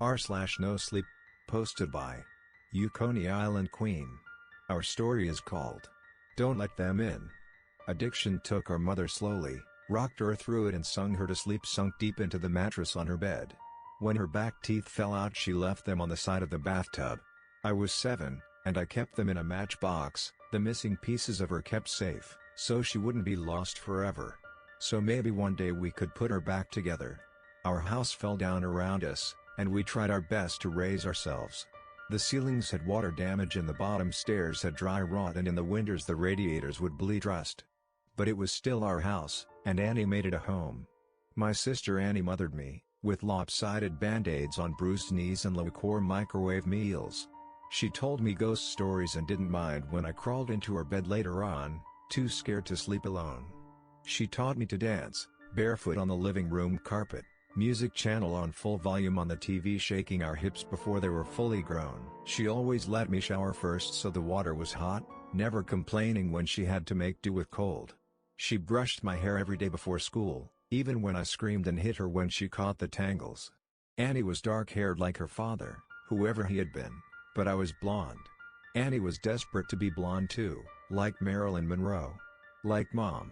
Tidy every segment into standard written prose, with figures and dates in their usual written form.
r/NoSleep, posted by Coney-IslandQueen. Our story is called Don't Let Them In. Addiction took our mother slowly, rocked her through it and sung her to sleep, sunk deep into the mattress on her bed. When her back teeth fell out, she left them on the side of the bathtub. I was 7, and I kept them in a matchbox, the missing pieces of her kept safe, so she wouldn't be lost forever. So maybe one day we could put her back together. Our house fell down around us, and we tried our best to raise ourselves. The ceilings had water damage and the bottom stairs had dry rot, and in the winters the radiators would bleed rust. But it was still our house, and Annie made it a home. My sister Annie mothered me, with lopsided band-aids on bruised knees and low-core microwave meals. She told me ghost stories and didn't mind when I crawled into her bed later on, too scared to sleep alone. She taught me to dance, barefoot on the living room carpet, music channel on full volume on the TV, shaking our hips before they were fully grown. She always let me shower first so the water was hot, never complaining when she had to make do with cold. She brushed my hair every day before school, even when I screamed and hit her when she caught the tangles. Annie was dark-haired like her father, whoever he had been, but I was blonde. Annie was desperate to be blonde too, like Marilyn Monroe. Like Mom.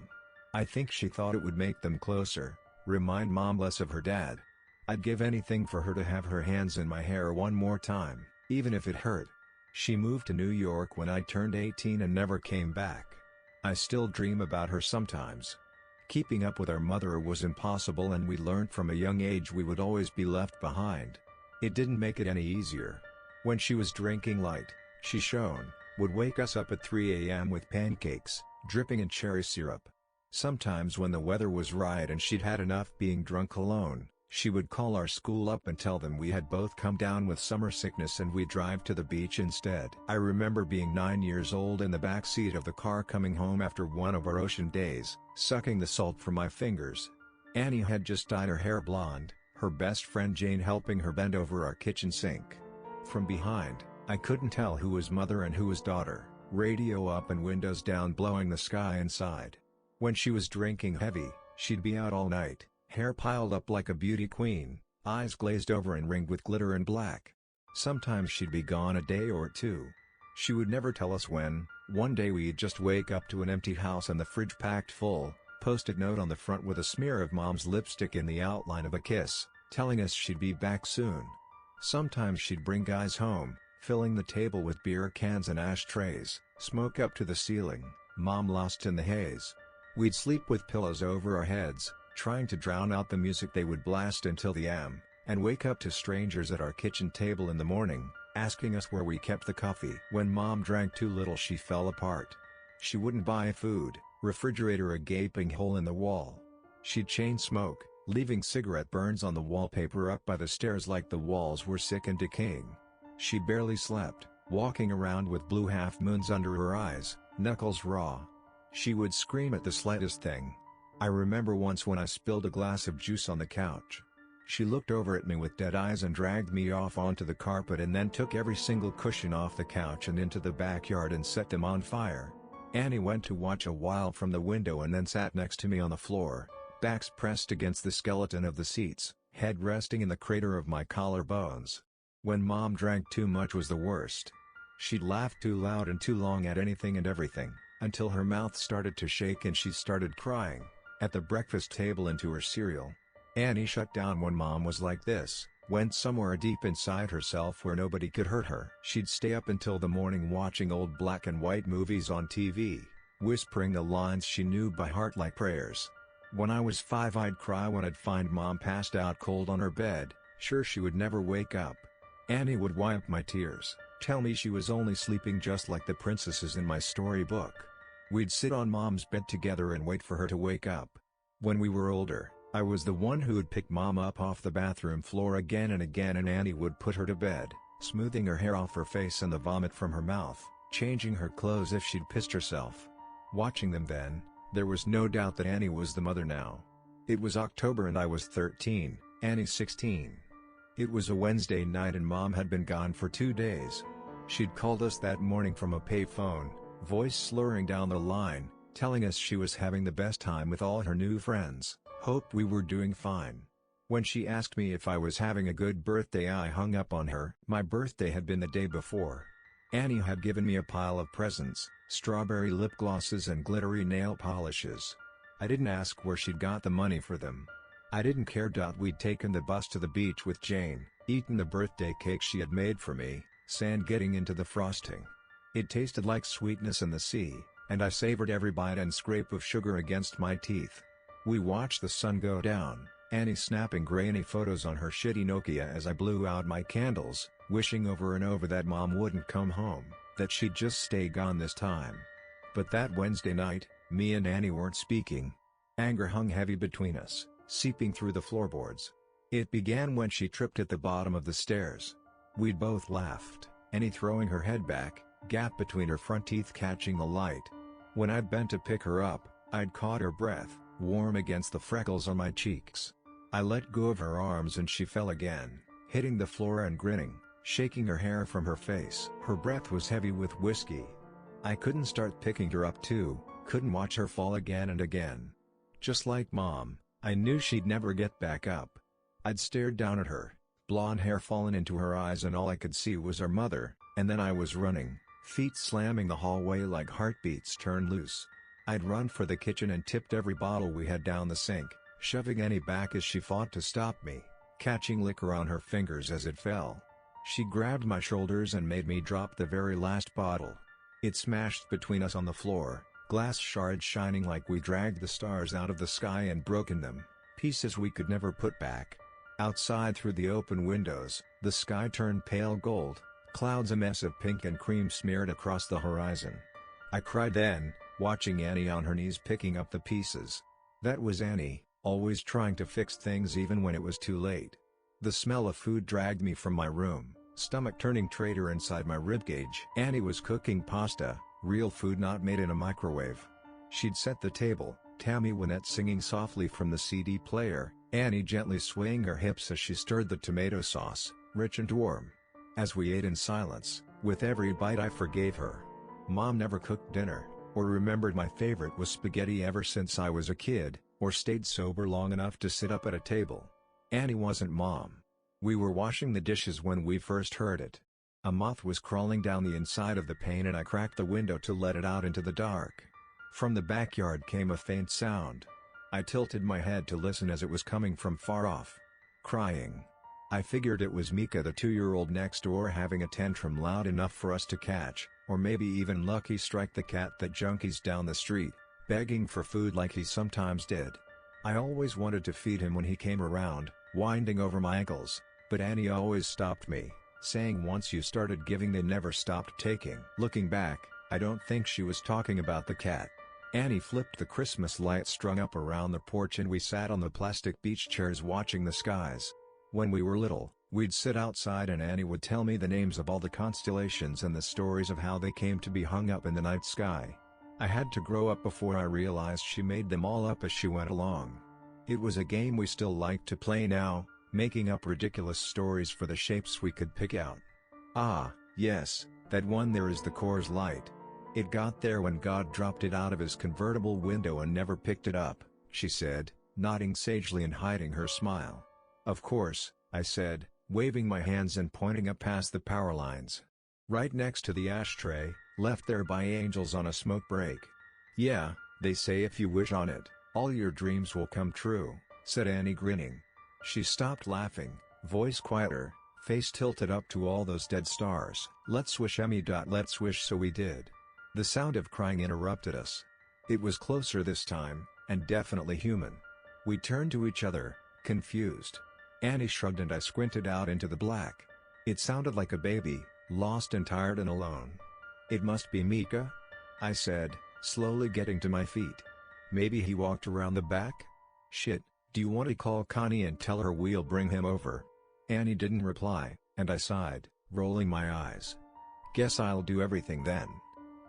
I think she thought it would make them closer, remind Mom less of her dad. I'd give anything for her to have her hands in my hair one more time, even if it hurt. She moved to New York when I turned 18 and never came back. I still dream about her sometimes. Keeping up with our mother was impossible, and we learned from a young age we would always be left behind. It didn't make it any easier. When she was drinking light, she shone, would wake us up at 3 a.m. with pancakes, dripping in cherry syrup. Sometimes when the weather was right and she'd had enough being drunk alone, she would call our school up and tell them we had both come down with summer sickness and we'd drive to the beach instead. I remember being 9 years old in the back seat of the car coming home after one of our ocean days, sucking the salt from my fingers. Annie had just dyed her hair blonde, her best friend Jane helping her bend over our kitchen sink. From behind, I couldn't tell who was mother and who was daughter, radio up and windows down blowing the sky inside. When she was drinking heavy, she'd be out all night, hair piled up like a beauty queen, eyes glazed over and ringed with glitter and black. Sometimes she'd be gone a day or two. She would never tell us when. One day we'd just wake up to an empty house and the fridge packed full, post-it note on the front with a smear of Mom's lipstick in the outline of a kiss, telling us she'd be back soon. Sometimes she'd bring guys home, filling the table with beer cans and ashtrays, smoke up to the ceiling, Mom lost in the haze. We'd sleep with pillows over our heads, trying to drown out the music they would blast until the a.m., and wake up to strangers at our kitchen table in the morning, asking us where we kept the coffee. When Mom drank too little she fell apart. She wouldn't buy food, refrigerator a gaping hole in the wall. She'd chain smoke, leaving cigarette burns on the wallpaper up by the stairs like the walls were sick and decaying. She barely slept, walking around with blue half-moons under her eyes, knuckles raw. She would scream at the slightest thing. I remember once when I spilled a glass of juice on the couch. She looked over at me with dead eyes and dragged me off onto the carpet and then took every single cushion off the couch and into the backyard and set them on fire. Annie went to watch a while from the window and then sat next to me on the floor, backs pressed against the skeleton of the seats, head resting in the crater of my collarbones. When Mom drank too much was the worst. She'd laugh too loud and too long at anything and everything, until her mouth started to shake and she started crying, at the breakfast table into her cereal. Annie shut down when Mom was like this, went somewhere deep inside herself where nobody could hurt her. She'd stay up until the morning watching old black and white movies on TV, whispering the lines she knew by heart like prayers. When I was 5 I'd cry when I'd find Mom passed out cold on her bed, sure she would never wake up. Annie would wipe my tears, tell me she was only sleeping just like the princesses in my storybook. We'd sit on Mom's bed together and wait for her to wake up. When we were older, I was the one who would pick Mom up off the bathroom floor again and again, and Annie would put her to bed, smoothing her hair off her face and the vomit from her mouth, changing her clothes if she'd pissed herself. Watching them then, there was no doubt that Annie was the mother now. It was October and I was 13, Annie 16. It was a Wednesday night and Mom had been gone for 2 days. She'd called us that morning from a payphone, voice slurring down the line, telling us she was having the best time with all her new friends, hoped we were doing fine. When she asked me if I was having a good birthday, I hung up on her. My birthday had been the day before. Annie had given me a pile of presents, strawberry lip glosses and glittery nail polishes. I didn't ask where she'd got the money for them. I didn't care. We'd taken the bus to the beach with Jane, eaten the birthday cake she had made for me, sand getting into the frosting. It tasted like sweetness in the sea, and I savored every bite and scrape of sugar against my teeth. We watched the sun go down, Annie snapping grainy photos on her shitty Nokia as I blew out my candles, wishing over and over that Mom wouldn't come home, that she'd just stay gone this time. But that Wednesday night, me and Annie weren't speaking. Anger hung heavy between us, seeping through the floorboards. It began when she tripped at the bottom of the stairs. We'd both laughed, Annie throwing her head back, gap between her front teeth catching the light. When I'd bent to pick her up, I'd caught her breath, warm against the freckles on my cheeks. I let go of her arms and she fell again, hitting the floor and grinning, shaking her hair from her face. Her breath was heavy with whiskey. I couldn't start picking her up too, couldn't watch her fall again and again. Just like Mom, I knew she'd never get back up. I'd stared down at her, blonde hair fallen into her eyes, and all I could see was her mother, and then I was running, feet slamming the hallway like heartbeats turned loose. I'd run for the kitchen and tipped every bottle we had down the sink, shoving Annie back as she fought to stop me, catching liquor on her fingers as it fell. She grabbed my shoulders and made me drop the very last bottle. It smashed between us on the floor, glass shards shining like we dragged the stars out of the sky and broken them, pieces we could never put back. Outside through the open windows, the sky turned pale gold, clouds a mess of pink and cream smeared across the horizon. I cried then, watching Annie on her knees picking up the pieces. That was Annie, always trying to fix things even when it was too late. The smell of food dragged me from my room, stomach turning traitor inside my ribcage. Annie was cooking pasta, real food not made in a microwave. She'd set the table, Tammy Wynette singing softly from the CD player, Annie gently swaying her hips as she stirred the tomato sauce, rich and warm. As we ate in silence, with every bite I forgave her. Mom never cooked dinner, or remembered my favorite was spaghetti ever since I was a kid, or stayed sober long enough to sit up at a table. Annie wasn't Mom. We were washing the dishes when we first heard it. A moth was crawling down the inside of the pane and I cracked the window to let it out into the dark. From the backyard came a faint sound. I tilted my head to listen as it was coming from far off. Crying. I figured it was Mika, the 2-year-old next door, having a tantrum loud enough for us to catch, or maybe even Lucky Strike, the cat that junkies down the street, begging for food like he sometimes did. I always wanted to feed him when he came around, winding over my ankles, but Annie always stopped me, saying once you started giving they never stopped taking. Looking back, I don't think she was talking about the cat. Annie flipped the Christmas lights strung up around the porch and we sat on the plastic beach chairs watching the skies. When we were little, we'd sit outside and Annie would tell me the names of all the constellations and the stories of how they came to be hung up in the night sky. I had to grow up before I realized she made them all up as she went along. It was a game we still like to play now, making up ridiculous stories for the shapes we could pick out. Ah, yes, that one there is the Coors Light. It got there when God dropped it out of his convertible window and never picked it up, she said, nodding sagely and hiding her smile. Of course, I said, waving my hands and pointing up past the power lines. Right next to the ashtray, left there by angels on a smoke break. Yeah, they say if you wish on it, all your dreams will come true, said Annie, grinning. She stopped laughing, voice quieter, face tilted up to all those dead stars. Let's wish Emmy. Let's wish. So we did. The sound of crying interrupted us. It was closer this time, and definitely human. We turned to each other, confused. Annie shrugged and I squinted out into the black. It sounded like a baby, lost and tired and alone. It must be Mika? I said, slowly getting to my feet. Maybe he walked around the back? Shit, do you want to call Connie and tell her we'll bring him over? Annie didn't reply, and I sighed, rolling my eyes. Guess I'll do everything then.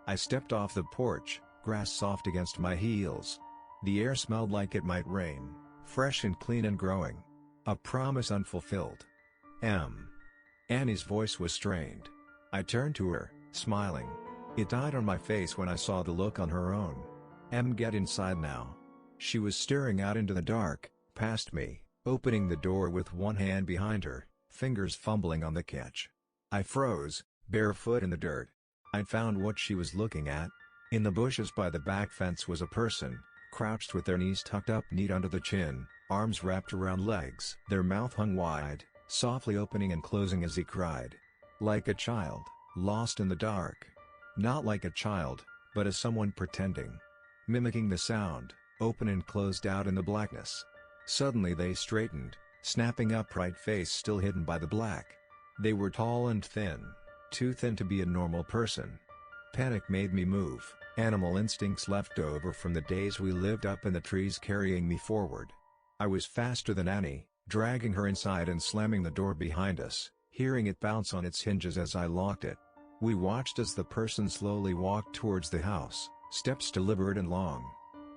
I stepped off the porch, grass soft against my heels. The air smelled like it might rain, fresh and clean and growing. A promise unfulfilled. Annie's voice was strained. I turned to her, smiling. It died on my face when I saw the look on her own. Get inside now. She was staring out into the dark, past me, opening the door with one hand behind her, fingers fumbling on the catch. I froze, barefoot in the dirt. I'd found what she was looking at. In the bushes by the back fence was a person, crouched with their knees tucked up neat under the chin, arms wrapped around legs. Their mouth hung wide, softly opening and closing as he cried. Like a child, lost in the dark. Not like a child, but as someone pretending. Mimicking the sound, open and closed out in the blackness. Suddenly they straightened, snapping upright, face still hidden by the black. They were tall and thin, too thin to be a normal person. Panic made me move, animal instincts left over from the days we lived up in the trees carrying me forward. I was faster than Annie, dragging her inside and slamming the door behind us, hearing it bounce on its hinges as I locked it. We watched as the person slowly walked towards the house, steps deliberate and long.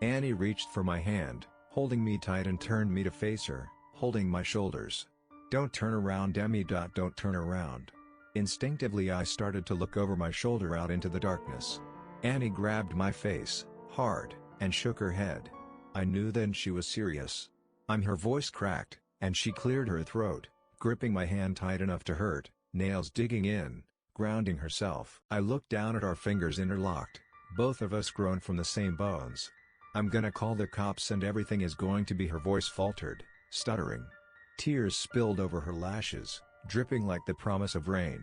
Annie reached for my hand, holding me tight, and turned me to face her, holding my shoulders. "Don't turn around, Demi. Don't turn around." Instinctively I started to look over my shoulder out into the darkness. Annie grabbed my face, hard, and shook her head. I knew then she was serious. Her voice cracked, and she cleared her throat, gripping my hand tight enough to hurt, nails digging in, grounding herself. I looked down at our fingers interlocked, both of us grown from the same bones. "I'm gonna call the cops and everything is going to be," her voice faltered, stuttering. Tears spilled over her lashes, dripping like the promise of rain.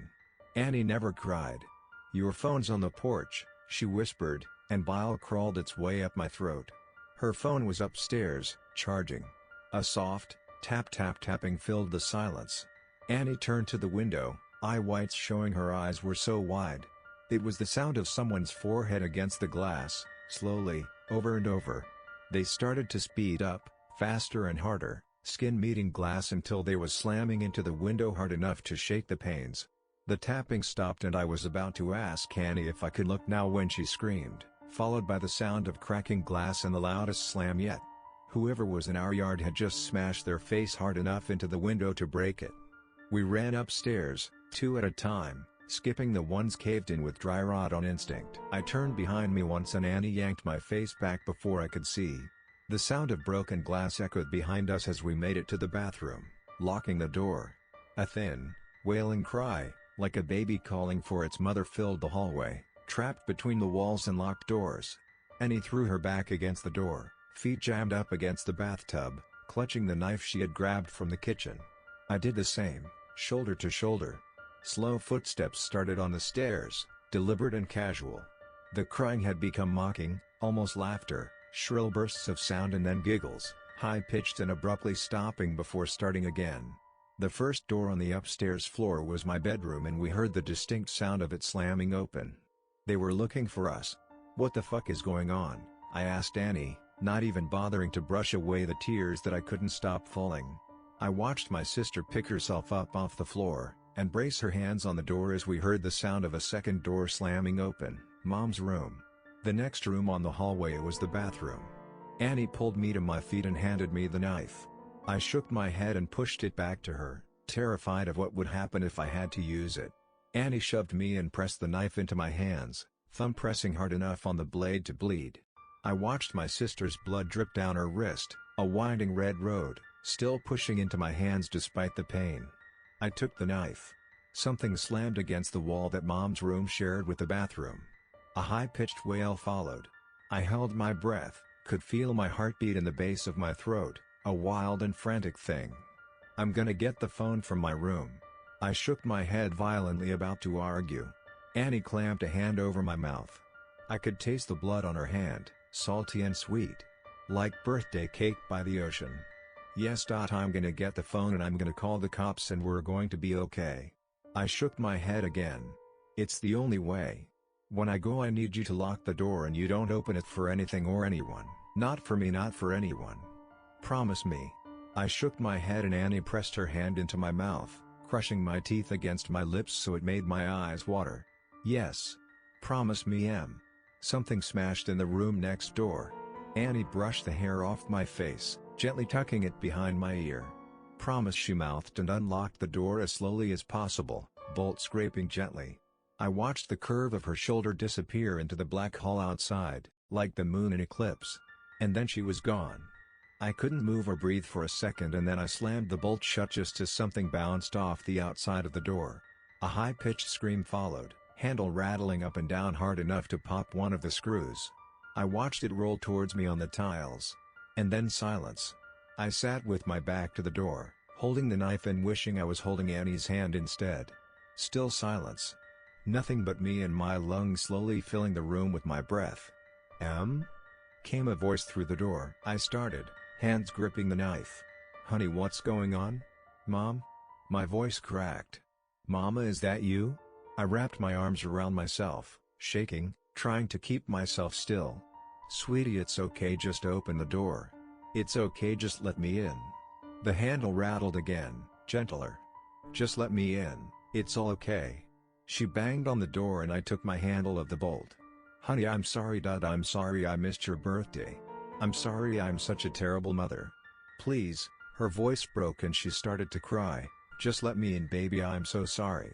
Annie never cried. "Your phone's on the porch," she whispered, and bile crawled its way up my throat. Her phone was upstairs, charging. A soft, tapping filled the silence. Annie turned to the window, eye whites showing. Her eyes were so wide. It was the sound of someone's forehead against the glass, slowly, over and over. They started to speed up, faster and harder, skin meeting glass until they was slamming into the window hard enough to shake the panes. The tapping stopped and I was about to ask Annie if I could look now when she screamed, followed by the sound of cracking glass and the loudest slam yet. Whoever was in our yard had just smashed their face hard enough into the window to break it. We ran upstairs, two at a time, skipping the ones caved in with dry rot on instinct. I turned behind me once and Annie yanked my face back before I could see. The sound of broken glass echoed behind us as we made it to the bathroom, locking the door. A thin, wailing cry, like a baby calling for its mother, filled the hallway, trapped between the walls and locked doors. Annie threw her back against the door, feet jammed up against the bathtub, clutching the knife she had grabbed from the kitchen. I did the same, shoulder to shoulder. Slow footsteps started on the stairs, deliberate and casual. The crying had become mocking, almost laughter, shrill bursts of sound and then giggles, high-pitched and abruptly stopping before starting again. The first door on the upstairs floor was my bedroom and we heard the distinct sound of it slamming open. They were looking for us. "What the fuck is going on?" I asked Annie, not even bothering to brush away the tears that I couldn't stop falling. I watched my sister pick herself up off the floor, and brace her hands on the door as we heard the sound of a second door slamming open, Mom's room. The next room on the hallway was the bathroom. Annie pulled me to my feet and handed me the knife. I shook my head and pushed it back to her, terrified of what would happen if I had to use it. Annie shoved me and pressed the knife into my hands, thumb pressing hard enough on the blade to bleed. I watched my sister's blood drip down her wrist, a winding red road, still pushing into my hands despite the pain. I took the knife. Something slammed against the wall that Mom's room shared with the bathroom. A high-pitched wail followed. I held my breath, could feel my heartbeat in the base of my throat, a wild and frantic thing. "I'm gonna get the phone from my room." I shook my head violently, about to argue. Annie clamped a hand over my mouth. I could taste the blood on her hand, salty and sweet. Like birthday cake by the ocean. "Yes. I'm gonna get the phone and I'm gonna call the cops and we're going to be okay." I shook my head again. "It's the only way. When I go I need you to lock the door and you don't open it for anything or anyone. Not for me, not for anyone. Promise me." I shook my head and Annie pressed her hand into my mouth, crushing my teeth against my lips so it made my eyes water. "Yes. Promise me, Em." Something smashed in the room next door. Annie brushed the hair off my face, gently tucking it behind my ear. "Promise," she mouthed and unlocked the door as slowly as possible, bolt scraping gently. I watched the curve of her shoulder disappear into the black hall outside, like the moon in eclipse. And then she was gone. I couldn't move or breathe for a second, and then I slammed the bolt shut just as something bounced off the outside of the door. A high-pitched scream followed, handle rattling up and down hard enough to pop one of the screws. I watched it roll towards me on the tiles. And then silence. I sat with my back to the door, holding the knife and wishing I was holding Annie's hand instead. Still silence. Nothing but me and my lungs slowly filling the room with my breath. Came a voice through the door. I started, hands gripping the knife. "Honey, what's going on? Mom?" My voice cracked. "Mama, is that you?" I wrapped my arms around myself, shaking, trying to keep myself still. "Sweetie, it's okay, just open the door. It's okay, just let me in." The handle rattled again, gentler. "Just let me in, it's all okay." She banged on the door and I took my handle of the bolt. "Honey, I'm sorry, Dad, I'm sorry I missed your birthday. I'm sorry I'm such a terrible mother. Please." Her voice broke and she started to cry. "Just let me in, baby, I'm so sorry."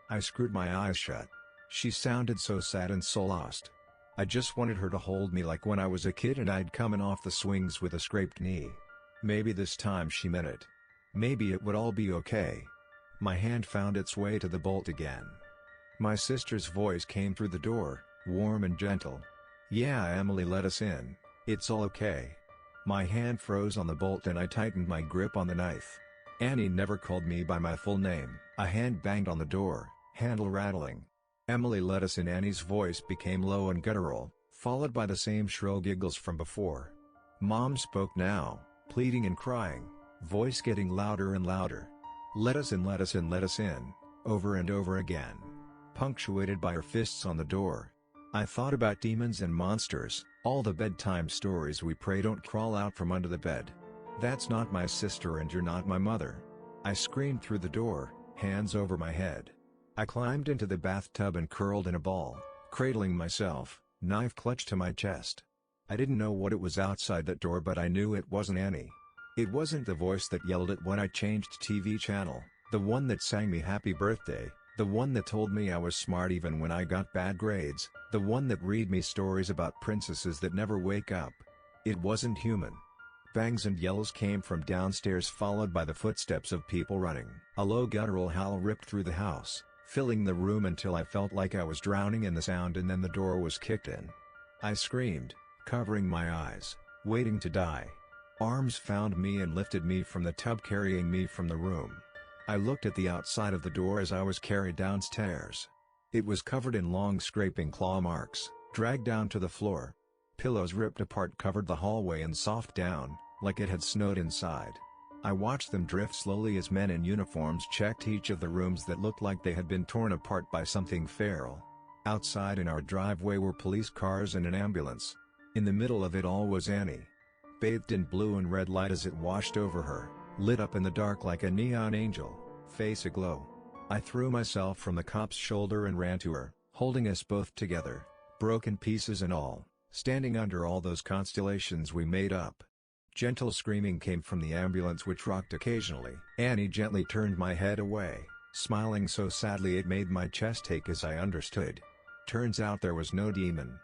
I screwed my eyes shut. She sounded so sad and so lost. I just wanted her to hold me like when I was a kid and I'd coming off the swings with a scraped knee. Maybe this time she meant it. Maybe it would all be okay. My hand found its way to the bolt again. My sister's voice came through the door, warm and gentle. "Yeah, Emily, let us in, it's all okay." My hand froze on the bolt and I tightened my grip on the knife. Annie never called me by my full name. A hand banged on the door, handle rattling. "Emily, let us in." Annie's voice became low and guttural, followed by the same shrill giggles from before. Mom spoke now, pleading and crying, voice getting louder and louder. "Let us in, let us in, let us in," over and over again, punctuated by her fists on the door. I thought about demons and monsters, all the bedtime stories we pray don't crawl out from under the bed. "That's not my sister and you're not my mother." I screamed through the door, hands over my head. I climbed into the bathtub and curled in a ball, cradling myself, knife clutched to my chest. I didn't know what it was outside that door, but I knew it wasn't Annie. It wasn't the voice that yelled it when I changed TV channel, the one that sang me happy birthday, the one that told me I was smart even when I got bad grades, the one that read me stories about princesses that never wake up. It wasn't human. Bangs and yells came from downstairs, followed by the footsteps of people running. A low guttural howl ripped through the house, filling the room until I felt like I was drowning in the sound, and then the door was kicked in. I screamed, covering my eyes, waiting to die. Arms found me and lifted me from the tub, carrying me from the room. I looked at the outside of the door as I was carried downstairs. It was covered in long scraping claw marks, dragged down to the floor. Pillows ripped apart covered the hallway and soft down, like it had snowed inside. I watched them drift slowly as men in uniforms checked each of the rooms that looked like they had been torn apart by something feral. Outside in our driveway were police cars and an ambulance. In the middle of it all was Annie, bathed in blue and red light as it washed over her, lit up in the dark like a neon angel, face aglow. I threw myself from the cop's shoulder and ran to her, holding us both together, broken pieces and all, standing under all those constellations we made up. Gentle screaming came from the ambulance, which rocked occasionally. Annie gently turned my head away, smiling so sadly it made my chest ache as I understood. Turns out there was no demon.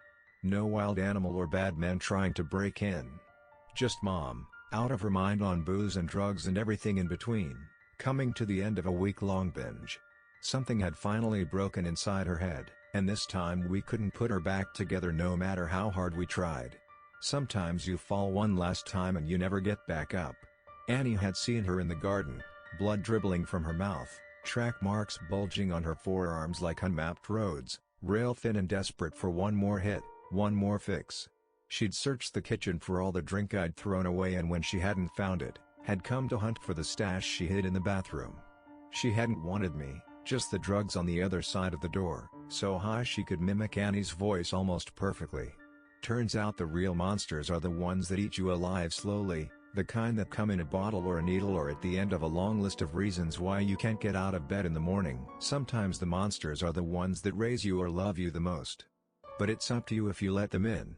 No wild animal or bad men trying to break in. Just Mom, out of her mind on booze and drugs and everything in between, coming to the end of a week-long binge. Something had finally broken inside her head, and this time we couldn't put her back together no matter how hard we tried. Sometimes you fall one last time and you never get back up. Annie had seen her in the garden, blood dribbling from her mouth, track marks bulging on her forearms like unmapped roads, rail thin and desperate for one more hit, one more fix. She'd searched the kitchen for all the drink I'd thrown away, and when she hadn't found it, had come to hunt for the stash she hid in the bathroom. She hadn't wanted me, just the drugs on the other side of the door, so high she could mimic Annie's voice almost perfectly. Turns out the real monsters are the ones that eat you alive slowly, the kind that come in a bottle or a needle or at the end of a long list of reasons why you can't get out of bed in the morning. Sometimes the monsters are the ones that raise you or love you the most. But it's up to you if you let them in.